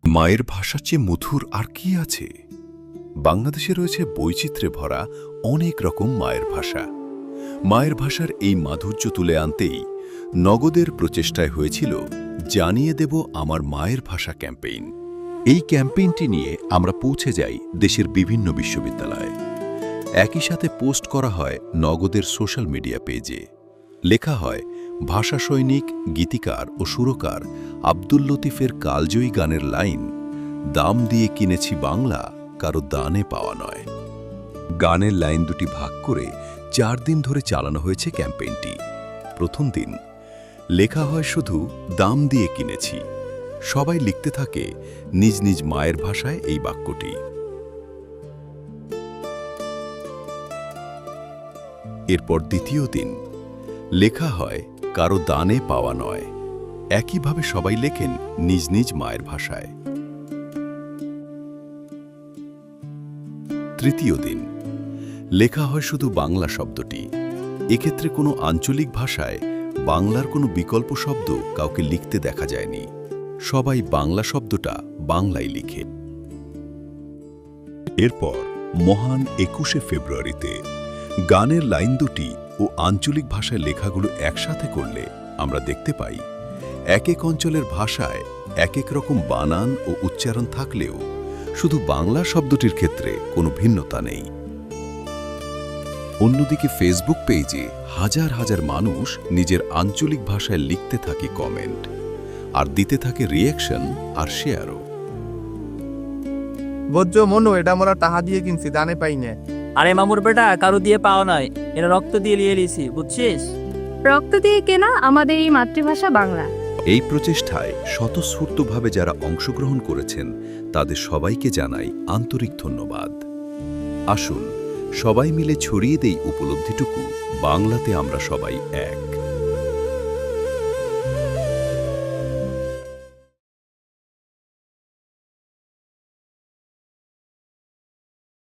মায়ের ভাষার চেয়ে মধুর আর কি আছে? বাংলাদেশে রয়েছে বৈচিত্র্যে ভরা অনেক রকম মায়ের ভাষা। মায়ের ভাষার এই মাধুর্য তুলে আনতেই নগদের প্রচেষ্টায় হয়েছিল জানিয়ে দেব আমার মায়ের ভাষা ক্যাম্পেইন। এই ক্যাম্পেইনটি নিয়ে আমরা পৌঁছে যাই দেশের বিভিন্ন বিশ্ববিদ্যালয়ে। একই সাথে পোস্ট করা হয় নগদের সোশ্যাল মিডিয়া পেজে। লেখা হয় ভাষা সৈনিক, গীতিকার ও সুরকার আব্দুল লতিফের কালজয়ী গানের লাইন, দাম দিয়ে কিনেছি বাংলা, কারো দানে পাওয়া নয়। গানের লাইন দুটি ভাগ করে 4 দিন ধরে চালানো হয়েছে ক্যাম্পেইনটি। প্রথম দিন লেখা হয় শুধু দাম দিয়ে কিনেছি। সবাই লিখতে থাকে নিজ নিজ মায়ের ভাষায় এই বাক্যটি। এরপর দ্বিতীয় দিন লেখা হয় কারো দানে পাওয়া নয়। একইভাবে সবাই লেখেন নিজ নিজ মায়ের ভাষায়। তৃতীয় দিন লেখা হয় শুধু বাংলা শব্দটি। এক্ষেত্রে কোনো আঞ্চলিক ভাষায় বাংলার কোনো বিকল্প শব্দ কাউকে লিখতে দেখা যায়নি। সবাই বাংলা শব্দটা বাংলায় লিখে। এরপর মহান 21শে ফেব্রুয়ারিতে গানের লাইন দুটি ও আঞ্চলিক ভাষায় লেখাগুলো একসাথে করলে আমরা দেখতে পাই এক এক অঞ্চলের ভাষায় এক এক রকম বানান ও উচ্চারণ থাকলেও শুধু বাংলা শব্দটির ক্ষেত্রে কোনো ভিন্নতা নেই। অন্যদিকে ফেসবুক পেজে হাজার হাজার মানুষ নিজের আঞ্চলিক ভাষায় লিখতে থাকে কমেন্ট, আর দিতে থাকে রিঅ্যাকশন আর শেয়ারও। বজ্জ মনো, এটা আমরা টাকা দিয়ে কিনছি, দানে পাই না। আরে মামুর বেটা, কারো দিয়ে পাওয়া নয়, এটা রক্ত দিয়ে লিয়ে লিছি, বুঝছিস? রক্ত দিয়ে কেনা আমাদের এই মাতৃভাষা বাংলা। এই প্রচেষ্টায় স্বতঃস্ফূর্তভাবে যারা অংশগ্রহণ করেছেন তাদের সবাইকে জানাই আন্তরিক ধন্যবাদ। আসুন সবাই মিলে ছড়িয়ে দেই উপলব্ধিটুকু, বাংলাতে আমরা সবাই এক।